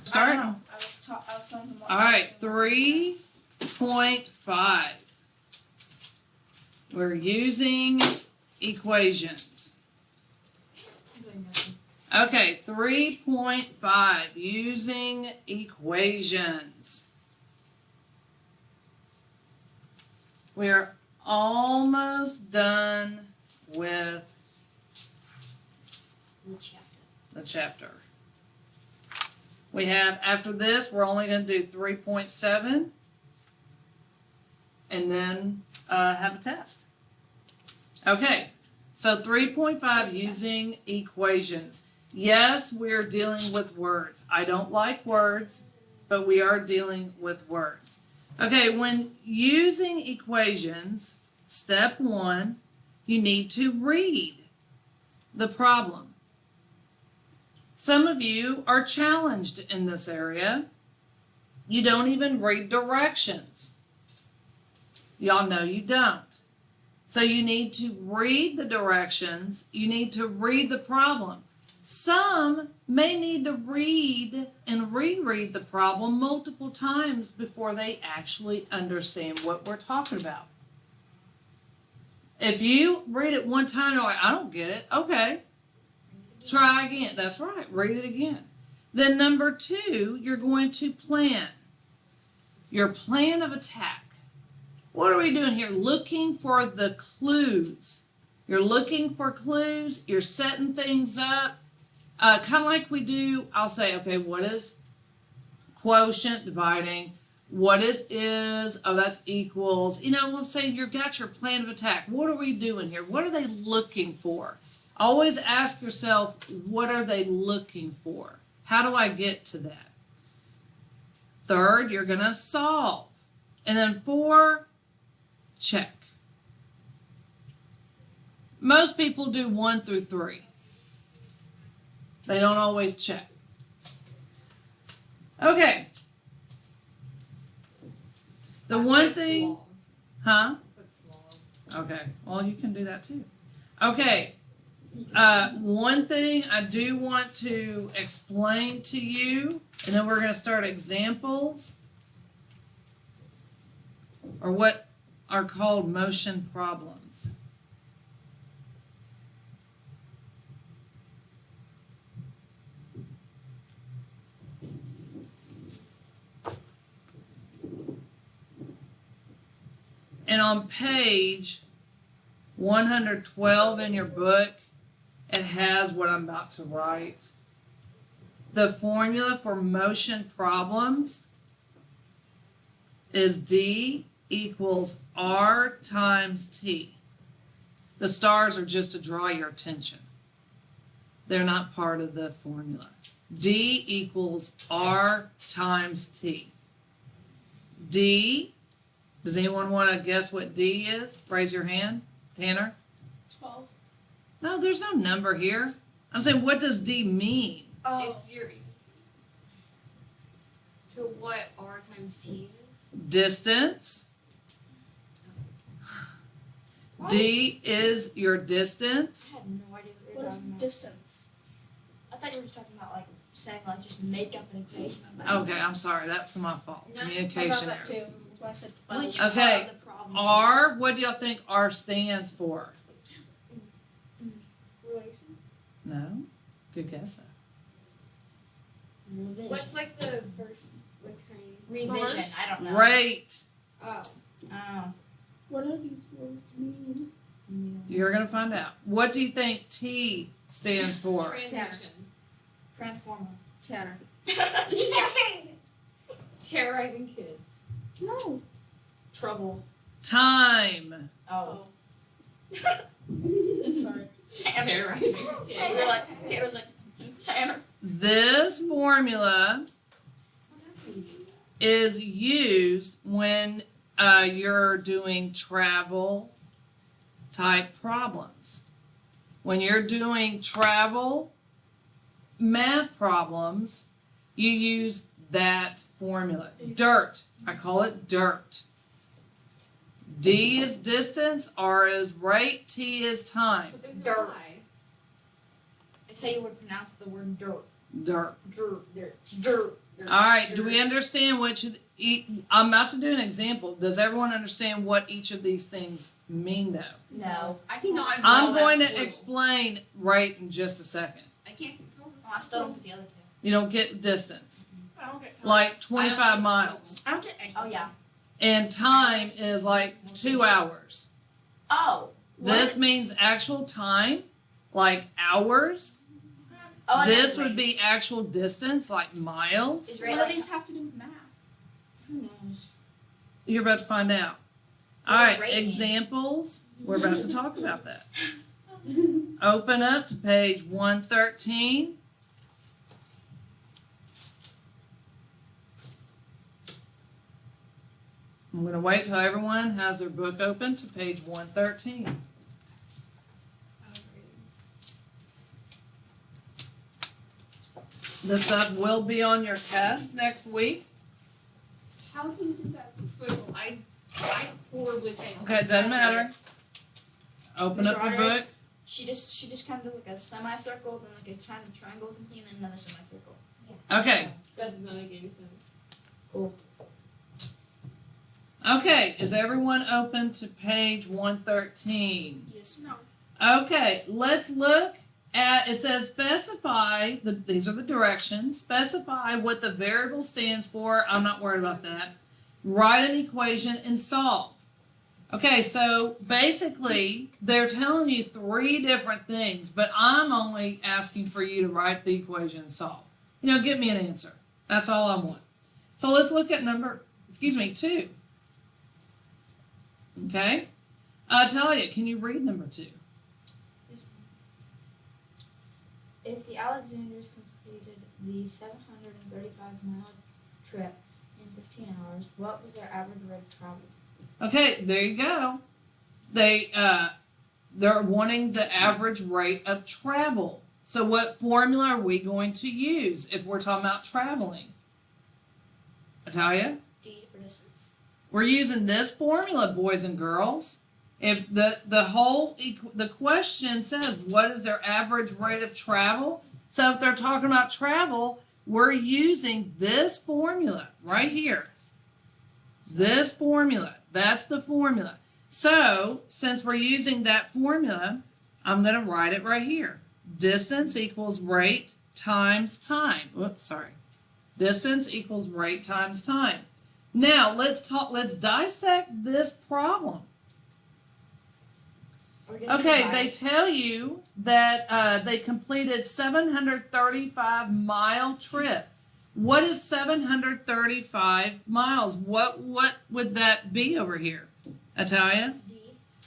starting. I was telling him what. All right, 3.5. We're using equations. Okay, 3.5, using equations. We're almost done with the chapter. We have, after this, we're only going to do 3.7 and then have a test. Okay, so 3.5, using equations. Yes, we're dealing with words. I don't like words, but we are dealing with words. Okay, when using equations, step 1, you need to read the problem. Some of you are challenged in this area. You don't even read directions. Y'all know you don't. So you need to read the directions. You need to read the problem. Some may need to read and reread the problem multiple times before they actually understand what we're talking about. If you read it one time and you're like, I don't get it, okay. Try again. That's right. Read it again. Then number 2, you're going to plan. Your plan of attack. What are we doing here? Looking for the clues. You're looking for clues. You're setting things up. Kind of like we do, I'll say, okay, what is quotient dividing? What is? Oh, that's equals. You know what I'm saying? You've got your plan of attack. What are we doing here? What are they looking for? Always ask yourself, what are they looking for? How do I get to that? 3rd, you're going to solve. And then 4, check. Most people do 1 through 3. They don't always check. Okay. The one thing, huh? Okay, well, you can do that too. Okay, one thing I do want to explain to you, and then we're going to start examples, or what are called motion problems. And on page 112 in your book, it has what I'm about to write. The formula for motion problems is D equals R times T. The stars are just to draw your attention. They're not part of the formula. D equals R times T. D, does anyone want to guess what D is? Raise your hand. Tanner? 12. No, there's no number here. I'm saying, what does D mean? Oh. It's your. So what R times T is? Distance. What? D is your distance. I had no idea what you were What is talking about. distance? I thought you were just talking about like saying like just make up an equation. Okay, I'm sorry. That's my fault. No, I Communication thought that error. too. That's why I said Which 12. Okay, part of the problem R, what do y'all think R stands for? Relation. No? Good guess. Revision. What's like the first? What's kind Revision? Reverse? I don't know. Rate. Oh. Oh. What do these words mean? You're going to find out. What do you think T stands for? Transition. Transformer. Tanner. Terrorizing kids. No. Trouble. Time. Oh. Sorry. Tanner. Terrorizing. We're like Tanner's like Tanner. This formula is used when you're doing travel type problems. When you're doing travel math problems, you use that formula. Dirt. I call it dirt. D is distance, R is rate, T is time. But there's no Dirt. I. That's how you would pronounce the word dirt. Dirt. Dirt. Dirt. Dirt. All right, do we understand I'm about to do an example. Does everyone understand what each of these things mean though? No. I cannot. I'm going to explain right in just a second. I can't control this. Oh, I still don't get the other two. You don't get distance, I don't get. like I don't 25 get miles. I don't get any. Oh yeah. And time is like 2 hours. Oh. This means actual time, like hours. Oh. I know This what you would mean. be actual distance, like miles. Is What rate do like these have to do with math? who knows? You're about to find out. What All does right, rate mean? examples. We're about to talk about that. Open up to page 113. I'm going to wait till everyone has their book open to page 113. This stuff will be on your test next week. How can you do that? Squiggle. I horribly fail. Okay, it doesn't matter. Open Mr. up your Rodgers? book. She just kind of does like a semicircle, then like a tiny triangle thingy, and then another semicircle. Okay. That does not make any sense. Cool. Okay, is everyone open to page 113? Yes. No. Okay, let's look at, it says specify, these are the directions, specify what the variable stands for. I'm not worried about that. Write an equation and solve. Okay, so basically they're telling you 3 different things, but I'm only asking for you to write the equation and solve. You know, give me an answer. That's all I want. So let's look at number, 2. Okay? Talia, can you read number 2? If the Alexanders completed the 735-mile trip in 15 hours, what was their average rate of travel? Okay, there you go. They're wanting the average rate of travel. So what formula are we going to use if we're talking about traveling? Natalia? D for distance. We're using this formula, boys and girls. If the question says what is their average rate of travel, so if they're talking about travel, we're using this formula right here. This formula, that's the formula. So since we're using that formula, I'm going to write it right here. Distance equals rate times time. Whoops, sorry. Distance equals rate times time. Now let's dissect this problem. Okay, they tell you that they completed 735-mile trip. What is 735 miles? What would that be over here? Natalia? D.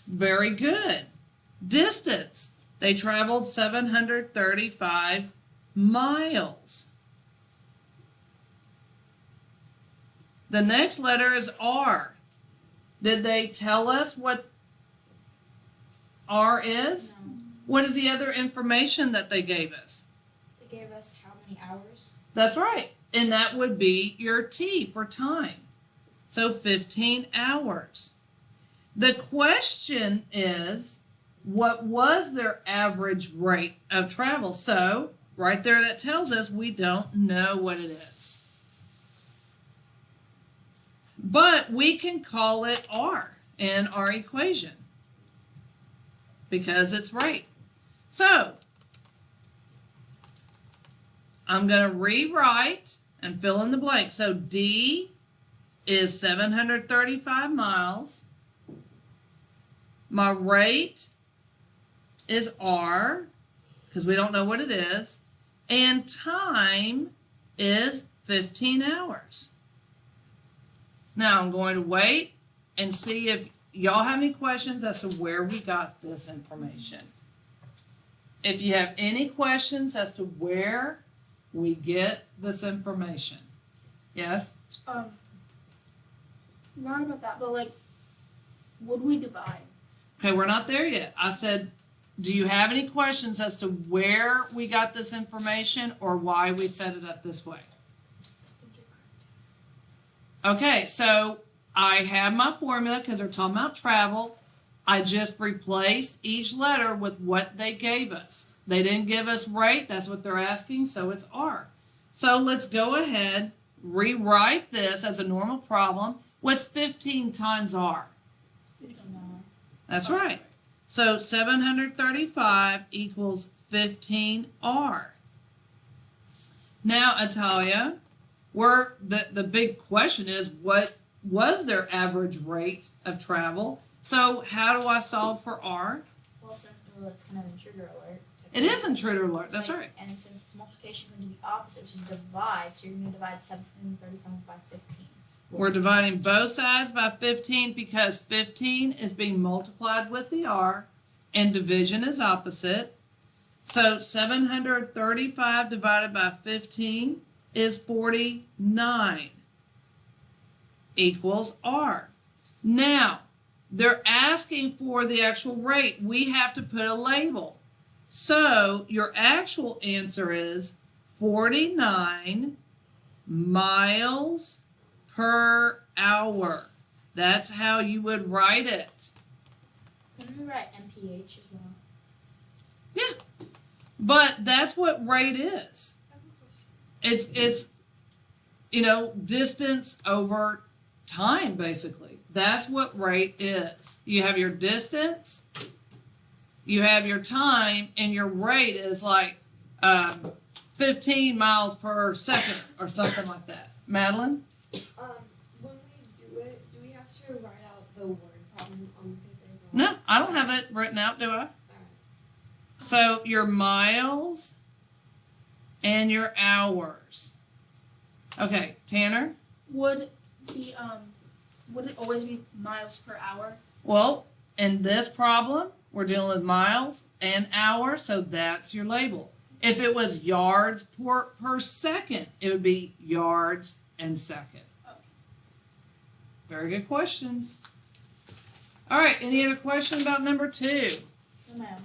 Very good. Distance. They traveled 735 miles. The next letter is R. Did they tell us what R is? No. What is the other information that they gave us? They gave us how many hours? That's right. And that would be your T for time. So 15 hours. The question is, what was their average rate of travel? So right there that tells us we don't know what it is. But we can call it R in our equation because it's right. So I'm going to rewrite and fill in the blank. So D is 735 miles. My rate is R because we don't know what it is. And time is 15 hours. Now I'm going to wait and see if y'all have any questions as to where we got this information. If you have any questions as to where we get this information. Yes? Not about that, but like, would we divide? Okay, we're not there yet. I said, do you have any questions as to where we got this information or why we set it up this way? Okay, so I have my formula because they're talking about travel. I just replaced each letter with what they gave us. They didn't give us rate. That's what they're asking, so it's R. So let's go ahead rewrite this as a normal problem. What's 15 times r? 15 That's right. So 735 equals 15r. Now, Atalia, the big question is, what was their average rate of travel? So how do I solve for r? Well, it's kind of intruder alert. It is intruder alert, that's So, right. And since it's multiplication, we're going to do the opposite, which is divide. So you're going to divide 735 by 15. We're dividing both sides by 15 because 15 is being multiplied with the r, and division is opposite. So 735 divided by 15 is 49 equals r. Now, they're asking for the actual rate. We have to put a label. So your actual answer is 49 miles per hour. That's how you would write it. Couldn't we write MPH as well? Yeah, but that's what rate is. It's distance over time, basically. That's what rate is. You have your distance, you have your time, and your rate is like 15 miles per second or something like that. Madeline? When we do it, do we have to write out the word problem on the paper? No, I don't have it written out, do I? Alright. So your miles and your hours. Okay, Tanner? Would it always be miles per hour? Well, in this problem, we're dealing with miles and hours, so that's your label. If it was yards per second, it would be yards and second. Okay. Very good questions. All right, any other question about number 2? No, ma'am.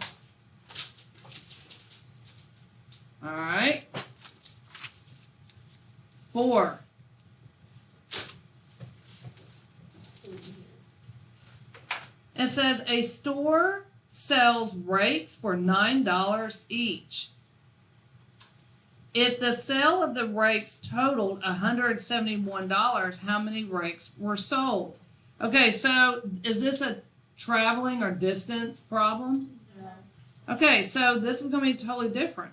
All right. 4. It says a store sells rakes for $9 each. If the sale of the rakes totaled $171, how many rakes were sold? Okay, so is this a traveling or distance problem? No. Okay, so this is going to be totally different.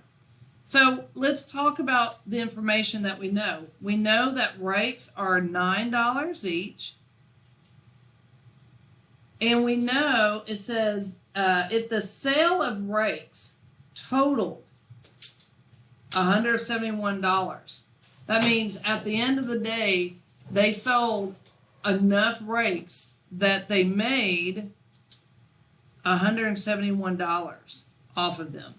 So let's talk about the information that we know. We know that rakes are $9 each. And we know it says if the sale of rakes totaled $171, that means at the end of the day, they sold enough rakes that they made $171 off of them.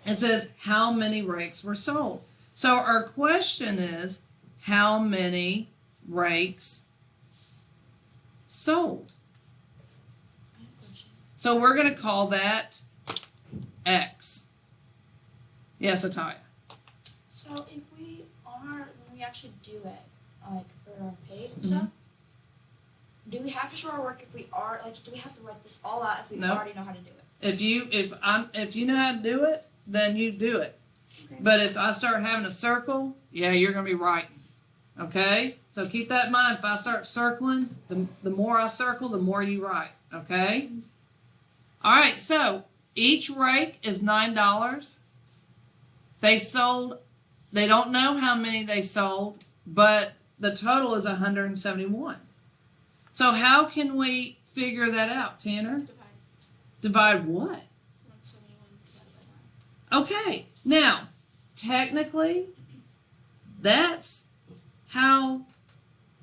It says how many rakes were sold. So our question is, how many rakes sold? I have a question. So we're going to call that X. Yes, Ataya. So if we when we actually do it, like for our page and stuff, do we have to show our work if we are do we have to write this all out if we No. already know how to do it? If you know how to do it, then you do it. Okay. But if I start having a circle, yeah, you're going to be writing. Okay? So keep that in mind. If I start circling, the more I circle, the more you write. Okay? All right, so each rake is $9. They don't know how many they sold, but the total is 171. So how can we figure that out, Tanner? Divide what? 171 divided by 9. Okay, now, technically, that's how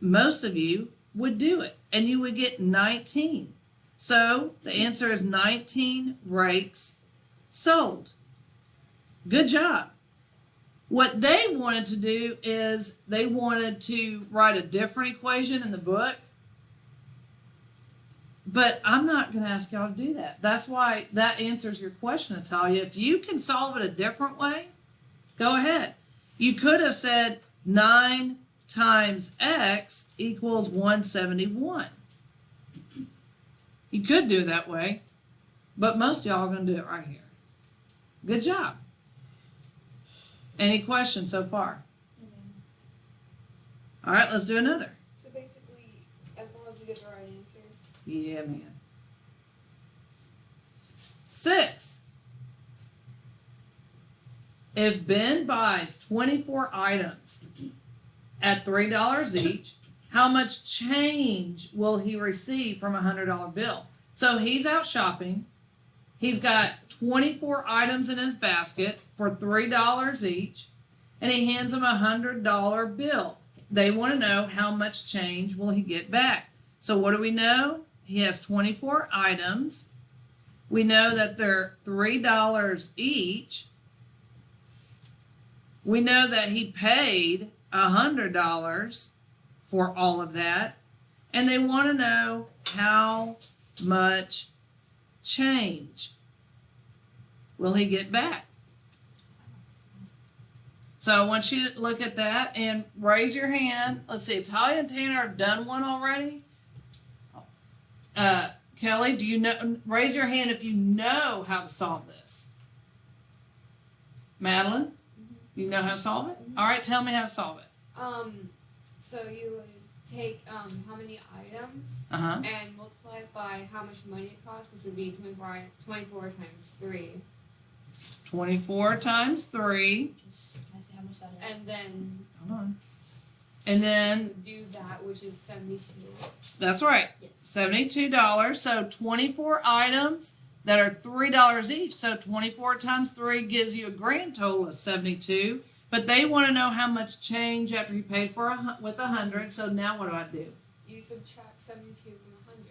most of you would do it, and you would get 19. So the answer is 19 rakes sold. Good job. What they wanted to do is they wanted to write a different equation in the book, but I'm not going to ask y'all to do that. That's why that answers your question, Natalia. If you can solve it a different way, go ahead. You could have said 9 times x equals 171. You could do it that way, but most of y'all are going to do it right here. Good job. Any questions so far? All right, let's do another. So basically, as long as we get the right answer. Yeah, man. 6. If Ben buys 24 items at $3 each, how much change will he receive from a $100 bill? So he's out shopping. He's got 24 items in his basket for $3 each, and he hands them a $100 bill. They want to know how much change will he get back. So what do we know? He has 24 items. We know that they're $3 each. We know that he paid $100 for all of that. And they want to know how much change will he get back. So I want you to look at that and raise your hand. Let's see, Talia and Tanner have done one already. Kelly, do you know? Raise your hand if you know how to solve this. Madeline, you know how to solve it? All right, tell me how to solve it. So you would take how many items Uh-huh. and multiply it by how much money it costs, which would be 24 times 3. 24 times 3. Just, can I say how much that is? And then Hold on. And then, do that, which is 72. that's right, Yes. $72. So 24 items that are $3 each. So 24 times 3 gives you a grand total of 72. But they want to know how much change after you paid for with 100. So now what do? You subtract 72 from 100,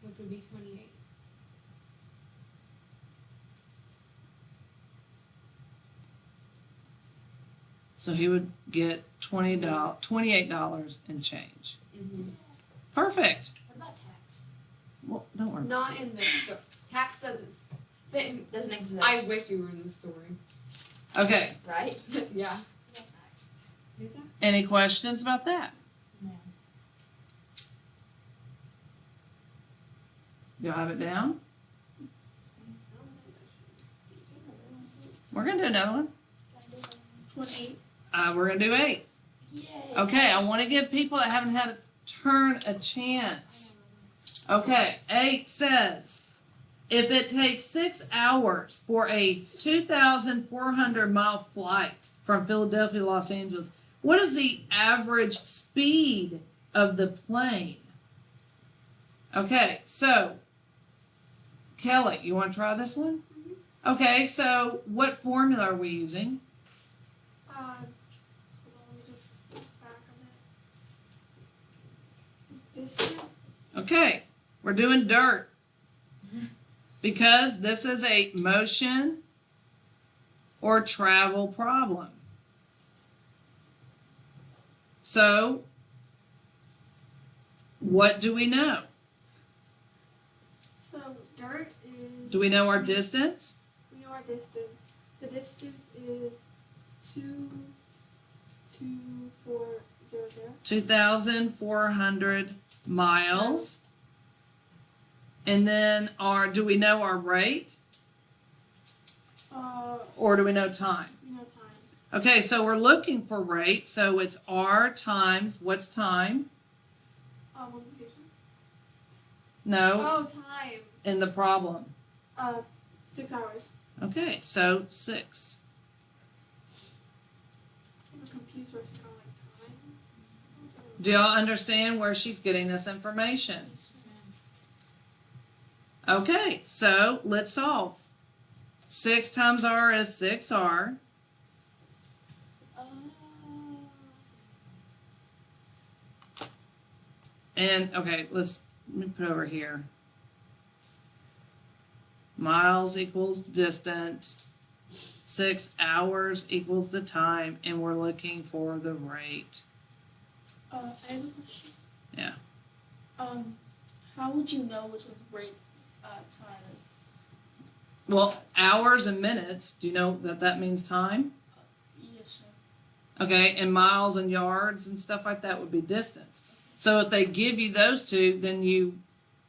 which would be 28. So he would get $28 and change. Mm-hmm. Perfect. What about tax? Well, don't worry. Not in this story. Tax doesn't. Doesn't exist. I wish we were in the story. Okay. Right? Yeah. No tax. Who's that? Any questions about that? No. You'll have it down? We're going to do another one. 28. We're going to do 8. Yay. Okay, I want to give people that haven't had a turn a chance. Okay, 8 says, if it takes 6 hours for a 2,400 mile flight from Philadelphia to Los Angeles, what is the average speed of the plane? Okay, so, Kelly, you want to try this one? Okay, so what formula are we using? Hold on, let me just look back on it. Distance. Okay, we're doing dirt. Because this is a motion or travel problem. So, what do we know? So dirt is. Do we know our distance? We know our distance. The distance is 2,400. 2,400 miles. And then do we know our rate? Or do we know time? We know time. Okay, so we're looking for rate. So it's R times, what's time? Multiplication. No, Oh, time. in the problem. 6 hours. Okay, so 6. I'm confused where it's kind of like time. Do y'all understand where she's getting this information? Yes, ma'am. Okay, so let's solve. 6 times R is 6R. And, okay, let me put over here. Miles equals distance. 6 hours equals the time, and we're looking for the rate. I have a question. Yeah. How would you know which one's rate time? Well, hours and minutes, do you know that means time? Yes, sir. Okay, and miles and yards and stuff like that would be distance. So if they give you those two, then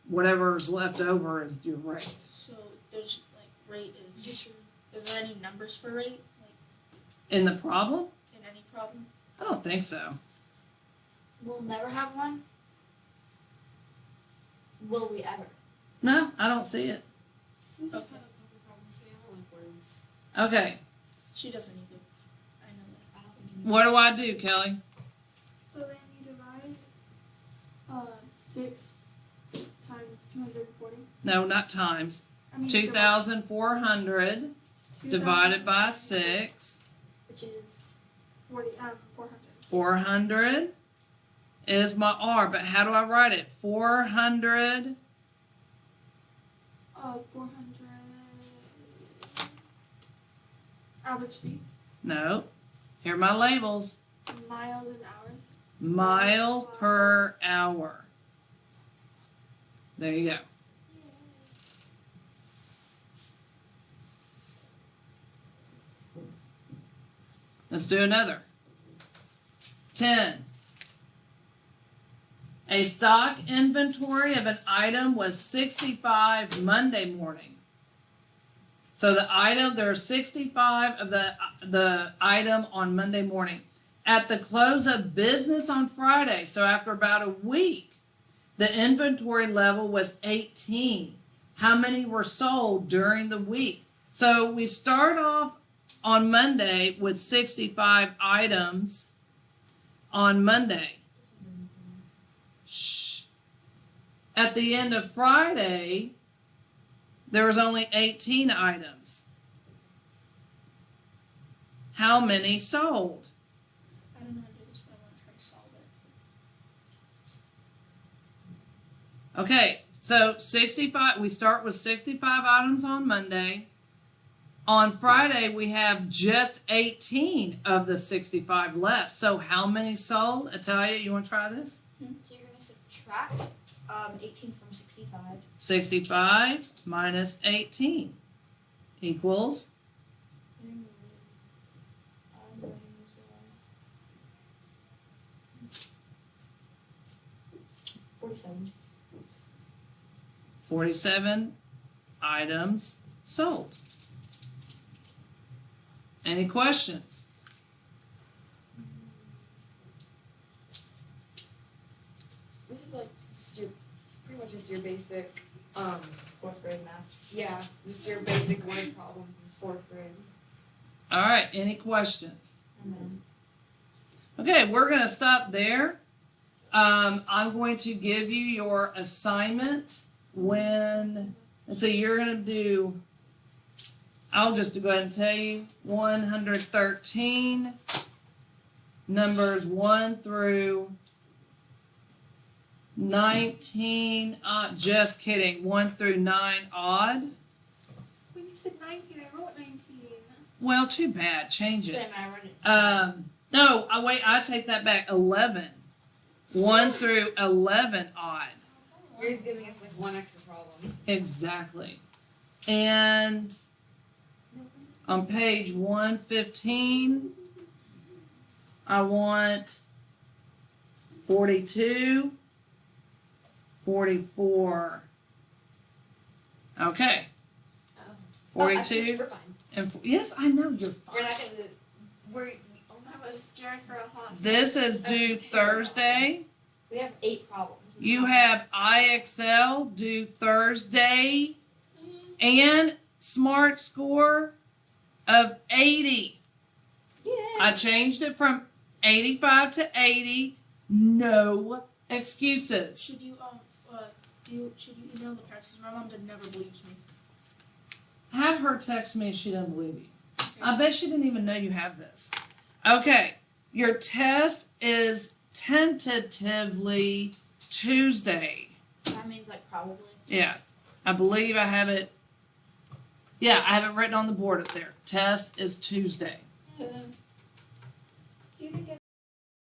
whatever's left over is your rate. So there's like rate is there any numbers for rate? Like In the problem? in any problem? I don't think so. We'll never have one? Will we ever? No, I don't see it. We just Okay. had a couple problems today. I don't like words. Okay, She doesn't either. I know that. I don't think any. what do I do, Kelly? So then you divide 6 times 240. No, not times. I mean 2,400 divided by 6. Which is 400. 400 is my R, but how do I write it? 400. 400 average speed, No. Here are my labels. miles and hours. Mile per hour. There you go. Let's do another. 10. A stock inventory of an item was 65 Monday morning. So there are 65 of the item on Monday morning. At the close of business on Friday, so after about a week, the inventory level was 18. How many were sold during the week? So we start off on Monday with 65 items on Monday. Shh. At the end of Friday, there was only 18 items. How many sold? I don't know how to do this, but I want to try to solve it. Okay, so 65, we start with 65 items on Monday. On Friday, we have just 18 of the 65 left. So how many sold? Atalia, you want to try this? So you're going to subtract 18 from 65. 65 minus 18 equals, I'm going as well. 47. 47 items sold. Any questions? This is like just your, pretty much just your basic, 4th grade math. yeah, just your basic word problem from 4th grade. All right, any questions? And then Okay, we're going to stop there. I'm going to give you your assignment and so you're going to do, I'll just go ahead and tell you, 113, numbers 1 through 19, just kidding, 1 through 9 odd. When you said 19, I wrote 19. Well, too bad, change it. Then I run it. No, I take that back, 11. 1 through 11 odd. Yours giving us like one extra problem. Exactly. And on page 115, I want 42, 44. Okay. Oh. 42. We're fine. And yes, I know you're We're fine. not gonna. We're. Oh I was scared for a hot second. This is due Thursday. we have 8 problems. It's You not- have IXL due Thursday and SMART score of 80. Yay. I changed it from 85 to 80. No excuses. Should you should you email the parents? Because my mom never believes me. Have her text me if she doesn't believe you. I bet she didn't even know you have this. Okay, your test is tentatively Tuesday. That means like probably. Yeah, I believe I have it. Yeah, I have it written on the board up there. Test is Tuesday.